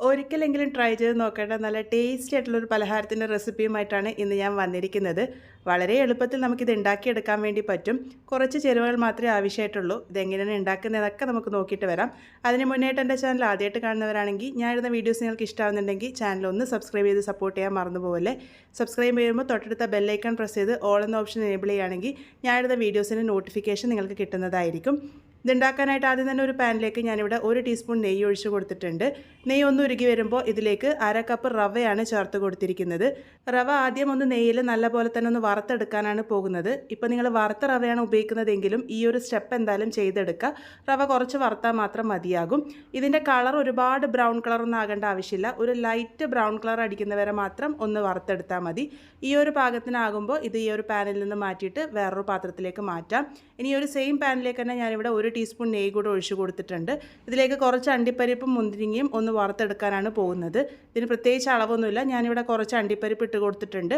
ഒരിക്കലെങ്കിലും ട്രൈ ചെയ്ത് നോക്കേണ്ട നല്ല ടേസ്റ്റി ആയിട്ടുള്ളൊരു പലഹാരത്തിൻ്റെ റെസിപ്പിയുമായിട്ടാണ് ഇന്ന് ഞാൻ വന്നിരിക്കുന്നത്. വളരെ എളുപ്പത്തിൽ നമുക്കിത് ഉണ്ടാക്കിയെടുക്കാൻ വേണ്ടി പറ്റും. കുറച്ച് ചേരുവകൾ മാത്രമേ ആവശ്യമായിട്ടുള്ളൂ. ഇതെങ്ങനെയാണ് ഉണ്ടാക്കുന്നതൊക്കെ നമുക്ക് നോക്കിയിട്ട് വരാം. അതിന് മുന്നേയിട്ട് എൻ്റെ ചാനൽ ആദ്യമായിട്ട് കാണുന്നവരാണെങ്കിൽ ഞാൻ ഇടുന്ന വീഡിയോസ് നിങ്ങൾക്ക് ഇഷ്ടമാകുന്നുണ്ടെങ്കിൽ ചാനൽ ഒന്ന് സബ്സ്ക്രൈബ് ചെയ്ത് സപ്പോർട്ട് ചെയ്യാൻ മറന്നു പോകല്ലേ. സബ്സ്ക്രൈബ് ചെയ്യുമ്പോൾ തൊട്ടടുത്ത ബെല്ലൈക്കൺ പ്രസ് ചെയ്ത് ഓൾ എന്ന ഓപ്ഷൻ എനേബിൾ ചെയ്യുകയാണെങ്കിൽ ഞാൻ ഇടുന്ന വീഡിയോസിൻ്റെ നോട്ടിഫിക്കേഷൻ നിങ്ങൾക്ക് കിട്ടുന്നതായിരിക്കും. ഇതുണ്ടാക്കാനായിട്ട് ആദ്യം തന്നെ ഒരു പാനിലേക്ക് ഞാനിവിടെ 1 ടീസ്പൂൺ നെയ്യ് ഒഴിച്ച് കൊടുത്തിട്ടുണ്ട്. നെയ്യ് ഒന്ന് ഉരുകി വരുമ്പോൾ ഇതിലേക്ക് 1/2 കപ്പ് റവയാണ് ചേർത്ത് കൊടുത്തിരിക്കുന്നത്. റവ ആദ്യം ഒന്ന് നെയ്യിൽ നല്ലപോലെ തന്നെ ഒന്ന് വറുത്തെടുക്കാനാണ് പോകുന്നത്. ഇപ്പോൾ നിങ്ങൾ വറുത്ത റവയാണ് ഉപയോഗിക്കുന്നതെങ്കിലും ഈ ഒരു സ്റ്റെപ്പ് എന്തായാലും ചെയ്തെടുക്കുക. റവ കുറച്ച് വറുത്താൽ മാത്രം മതിയാകും. ഇതിൻ്റെ കളർ ഒരുപാട് ബ്രൗൺ കളറൊന്നും ആകേണ്ട ആവശ്യമില്ല. ഒരു ലൈറ്റ് ബ്രൗൺ കളർ അടിക്കുന്നവരെ മാത്രം ഒന്ന് വറുത്തെടുത്താൽ മതി. ഈ ഒരു പാകത്തിനാകുമ്പോൾ ഇത് ഈ ഒരു പാനിൽ നിന്ന് മാറ്റിയിട്ട് വേറൊരു പാത്രത്തിലേക്ക് മാറ്റാം. ഇനി ഒരു സെയിം പാനിലേക്ക് തന്നെ ഞാനിവിടെ 1 ടീസ്പൂൺ നെയ്യ് കൂടെ ഒഴിച്ച് കൊടുത്തിട്ടുണ്ട്. ഇതിലേക്ക് കുറച്ച് അണ്ടിപ്പരിപ്പും മുന്തിരിങ്ങയും ഒന്ന് വറുത്തെടുക്കാനാണ് പോകുന്നത്. ഇതിന് പ്രത്യേകിച്ച് അളവൊന്നുമില്ല. ഞാനിവിടെ കുറച്ച് അണ്ടിപ്പരിപ്പ് ഇട്ട് കൊടുത്തിട്ടുണ്ട്.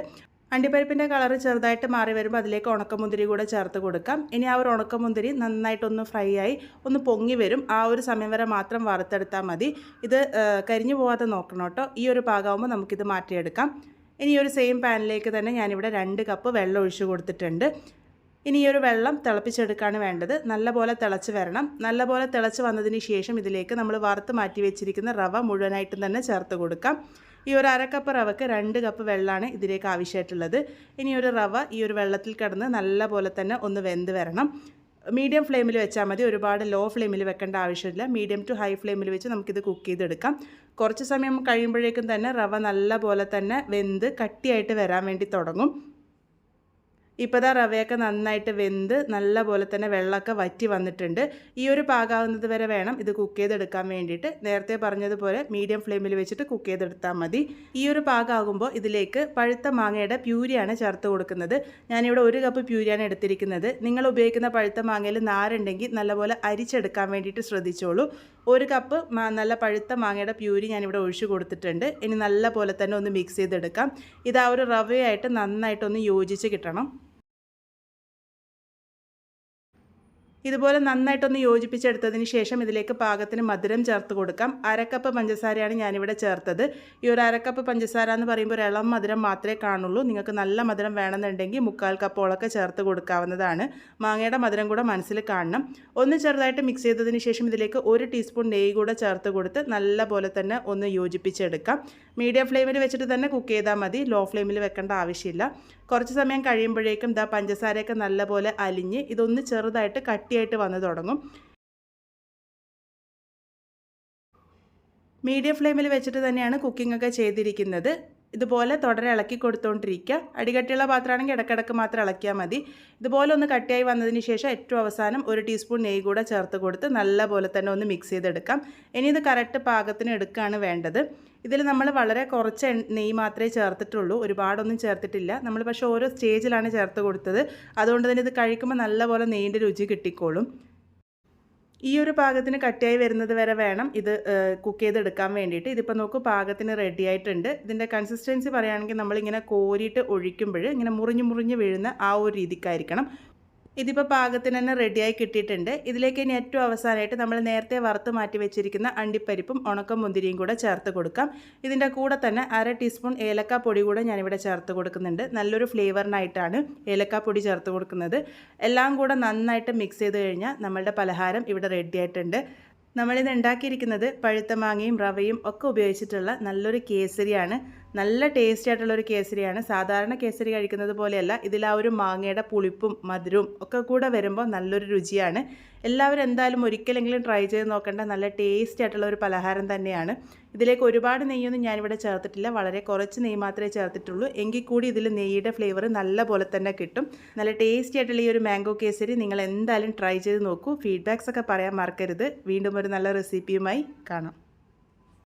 അണ്ടിപ്പരിപ്പിൻ്റെ കളർ ചെറുതായിട്ട് മാറി വരുമ്പോൾ അതിലേക്ക് ഉണക്കമുന്തിരി കൂടെ ചേർത്ത് കൊടുക്കാം. ഇനി ആ ഒരു ഉണക്കമുന്തിരി നന്നായിട്ടൊന്ന് ഫ്രൈ ആയി ഒന്ന് പൊങ്ങി വരും. ആ ഒരു സമയം വരെ മാത്രം വറുത്തെടുത്താൽ മതി. ഇത് കരിഞ്ഞു പോകാതെ നോക്കണം കേട്ടോ. ഈ ഒരു പാകമാകുമ്പോൾ നമുക്കിത് മാറ്റിയെടുക്കാം. ഇനി ഒരു സെയിം പാനിലേക്ക് തന്നെ ഞാനിവിടെ 2 കപ്പ് വെള്ളം ഒഴിച്ച് കൊടുത്തിട്ടുണ്ട്. ഇനി ഈ ഒരു വെള്ളം തിളപ്പിച്ചെടുക്കുകയാണ് വേണ്ടത്. നല്ലപോലെ തിളച്ച് വരണം. നല്ലപോലെ തിളച്ച് വന്നതിന് ശേഷം ഇതിലേക്ക് നമ്മൾ വറുത്ത് മാറ്റി വെച്ചിരിക്കുന്ന റവ മുഴുവനായിട്ടും തന്നെ ചേർത്ത് കൊടുക്കാം. ഈ ഒരു 1/2 കപ്പ് റവയ്ക്ക് 2 കപ്പ് വെള്ളമാണ് ഇതിലേക്ക് ആവശ്യമായിട്ടുള്ളത്. ഇനി ഒരു റവ ഈ ഒരു വെള്ളത്തിൽ കിടന്ന് നല്ലപോലെ തന്നെ ഒന്ന് വെന്ത് വരണം. മീഡിയം ഫ്ലെയിമിൽ വെച്ചാൽ മതി. ഒരുപാട് ലോ ഫ്ലെയിമിൽ വെക്കേണ്ട ആവശ്യമില്ല. മീഡിയം ടു ഹൈ ഫ്ലെയിമിൽ വെച്ച് നമുക്കിത് കുക്ക് ചെയ്തെടുക്കാം. കുറച്ച് സമയം കഴിയുമ്പോഴേക്കും തന്നെ റവ നല്ലപോലെ തന്നെ വെന്ത് കട്ടിയായിട്ട് വരാൻ വേണ്ടി തുടങ്ങും. ഇപ്പോൾ ദാ റവയൊക്കെ നന്നായിട്ട് വെന്ത് നല്ലപോലെ തന്നെ വെള്ളമൊക്കെ വറ്റി വന്നിട്ടുണ്ട്. ഈ ഒരു പാകാവുന്നത് വരെ വേണം ഇത് കുക്ക് ചെയ്തെടുക്കാൻ വേണ്ടിയിട്ട്. നേരത്തെ പറഞ്ഞതുപോലെ മീഡിയം ഫ്ലെയിമിൽ വെച്ചിട്ട് കുക്ക് ചെയ്തെടുത്താൽ മതി. ഈ ഒരു പാകമാകുമ്പോൾ ഇതിലേക്ക് പഴുത്ത മാങ്ങയുടെ പ്യൂരിയാണ് ചേർത്ത് കൊടുക്കുന്നത്. ഞാനിവിടെ 1 കപ്പ് പ്യൂരിയാണ് എടുത്തിരിക്കുന്നത്. നിങ്ങൾ ഉപയോഗിക്കുന്ന പഴുത്ത മാങ്ങയിൽ നാരുണ്ടെങ്കിൽ നല്ലപോലെ അരിച്ചെടുക്കാൻ വേണ്ടിയിട്ട് ശ്രദ്ധിച്ചോളൂ. 1 കപ്പ് നല്ല പഴുത്ത മാങ്ങയുടെ പ്യൂരി ഞാനിവിടെ ഒഴിച്ചു കൊടുത്തിട്ടുണ്ട്. ഇനി നല്ലപോലെ തന്നെ ഒന്ന് മിക്സ് ചെയ്തെടുക്കാം. ഇത് ആ ഒരു റവയായിട്ട് നന്നായിട്ടൊന്ന് യോജിച്ച് കിട്ടണം. ഇതുപോലെ നന്നായിട്ടൊന്ന് യോജിപ്പിച്ചെടുത്തതിന് ശേഷം ഇതിലേക്ക് പാകത്തിന് മധുരം ചേർത്ത് കൊടുക്കാം. 1/2 കപ്പ് പഞ്ചസാരയാണ് ഞാനിവിടെ ചേർത്തത്. ഈ ഒരു 1/2 കപ്പ് പഞ്ചസാര എന്ന് പറയുമ്പോൾ ഒരു ഇളം മധുരം മാത്രമേ കാണുള്ളൂ. നിങ്ങൾക്ക് നല്ല മധുരം വേണമെന്നുണ്ടെങ്കിൽ 3/4 കപ്പോളൊക്കെ ചേർത്ത് കൊടുക്കാവുന്നതാണ്. മാങ്ങയുടെ മധുരം കൂടെ മനസ്സിൽ കാണണം. ഒന്ന് ചെറുതായിട്ട് മിക്സ് ചെയ്തതിന് ശേഷം ഇതിലേക്ക് 1 ടീസ്പൂൺ നെയ്യ് കൂടെ ചേർത്ത് കൊടുത്ത് നല്ല പോലെ തന്നെ ഒന്ന് യോജിപ്പിച്ചെടുക്കാം. മീഡിയം ഫ്ലെയിമിൽ വെച്ചിട്ട് തന്നെ കുക്ക് ചെയ്താൽ മതി. ലോ ഫ്ലെയിമിൽ വെക്കേണ്ട ആവശ്യമില്ല. കുറച്ച് സമയം കഴിയുമ്പോഴേക്കും പഞ്ചസാരയൊക്കെ നല്ലപോലെ അലിഞ്ഞ് ഇതൊന്ന് ചെറുതായിട്ട് കട്ടിയായിട്ട് വന്ന് തുടങ്ങും. മീഡിയം ഫ്ലെയിമിൽ വെച്ചിട്ട് തന്നെയാണ് കുക്കിംഗ് ഒക്കെ ചെയ്തിരിക്കുന്നത്. ഇതുപോലെ തുടരെ ഇളക്കി കൊടുത്തുകൊണ്ടിരിക്കുക. അടികട്ടിയുള്ള പാത്രമാണെങ്കിൽ ഇടയ്ക്കിടയ്ക്ക് മാത്രം ഇളക്കിയാൽ മതി. ഇതുപോലെ ഒന്ന് കട്ടിയായി വന്നതിന് ശേഷം ഏറ്റവും അവസാനം 1 ടീസ്പൂൺ നെയ്യ് കൂടെ ചേർത്ത് കൊടുത്ത് നല്ലപോലെ തന്നെ ഒന്ന് മിക്സ് ചെയ്തെടുക്കാം. ഇനി ഇത് കറക്റ്റ് പാകത്തിന് എടുക്കുകയാണ് വേണ്ടത്. ഇതിൽ നമ്മൾ വളരെ കുറച്ച് നെയ്യ് മാത്രമേ ചേർത്തിട്ടുള്ളൂ. ഒരുപാടൊന്നും ചേർത്തിട്ടില്ല. നമ്മൾ പക്ഷേ ഓരോ സ്റ്റേജിലാണ് ചേർത്ത് കൊടുത്തത്. അതുകൊണ്ട് തന്നെ ഇത് കഴിക്കുമ്പോൾ നല്ലപോലെ നെയ്യിൻ്റെ രുചി കിട്ടിക്കോളും. ഈ ഒരു പാകത്തിന് കട്ടിയായി വരുന്നത് വരെ വേണം ഇത് കുക്ക് ചെയ്തെടുക്കാൻ വേണ്ടിയിട്ട്. ഇതിപ്പോൾ നോക്കൂ, പാകത്തിന് റെഡി ആയിട്ടുണ്ട്. ഇതിൻ്റെ കൺസിസ്റ്റൻസി പറയുകയാണെങ്കിൽ നമ്മളിങ്ങനെ കോരിയിട്ട് ഒഴിക്കുമ്പോൾ ഇങ്ങനെ മുറിഞ്ഞ് വീഴുന്ന ആ ഒരു രീതിക്കായിരിക്കണം. ഇതിപ്പോൾ പാകത്തിന് തന്നെ റെഡിയായി കിട്ടിയിട്ടുണ്ട്. ഇതിലേക്ക് ഇനി ഏറ്റവും അവസാനമായിട്ട് നമ്മൾ നേരത്തെ വറുത്ത് മാറ്റി വെച്ചിരിക്കുന്ന അണ്ടിപ്പരിപ്പും ഉണക്കമുന്തിരിയും കൂടെ ചേർത്ത് കൊടുക്കാം. ഇതിൻ്റെ കൂടെ തന്നെ 1/2 ടീസ്പൂൺ ഏലക്കാപ്പൊടി കൂടെ ഞാനിവിടെ ചേർത്ത് കൊടുക്കുന്നുണ്ട്. നല്ലൊരു ഫ്ലേവറിനായിട്ടാണ് ഏലക്കാപ്പൊടി ചേർത്ത് കൊടുക്കുന്നത്. എല്ലാം കൂടെ നന്നായിട്ട് മിക്സ് ചെയ്ത് കഴിഞ്ഞാൽ നമ്മളുടെ പലഹാരം ഇവിടെ റെഡി ആയിട്ടുണ്ട്. നമ്മളിത് ഉണ്ടാക്കിയിരിക്കുന്നത് പഴുത്ത മാങ്ങയും റവയും ഒക്കെ ഉപയോഗിച്ചിട്ടുള്ള നല്ലൊരു കേസരിയാണ്. നല്ല ടേസ്റ്റി ആയിട്ടുള്ളൊരു കേസരിയാണ്. സാധാരണ കേസരി കഴിക്കുന്നത് പോലെയല്ല. ഇതിൽ ആ ഒരു മാങ്ങയുടെ പുളിപ്പും മധുരവും ഒക്കെ കൂടെ വരുമ്പോൾ നല്ലൊരു രുചിയാണ്. എല്ലാവരും എന്തായാലും ഒരിക്കലെങ്കിലും ട്രൈ ചെയ്ത് നോക്കേണ്ട നല്ല ടേസ്റ്റി ആയിട്ടുള്ള ഒരു പലഹാരം തന്നെയാണ്. ഇതിലേക്ക് ഒരുപാട് നെയ്യൊന്നും ഞാനിവിടെ ചേർത്തിട്ടില്ല. വളരെ കുറച്ച് നെയ്യ് മാത്രമേ ചേർത്തിട്ടുള്ളൂ. എങ്കിൽ കൂടി ഇതിൽ നെയ്യുടെ ഫ്ലേവർ നല്ല പോലെ തന്നെ കിട്ടും. നല്ല ടേസ്റ്റി ആയിട്ടുള്ള ഈ ഒരു മാംഗോ കേസരി നിങ്ങൾ എന്തായാലും ട്രൈ ചെയ്ത് നോക്കൂ. ഫീഡ്ബാക്സ് ഒക്കെ പറയാൻ മറക്കരുത്. വീണ്ടും ഒരു നല്ല റെസിപ്പിയുമായി കാണാം.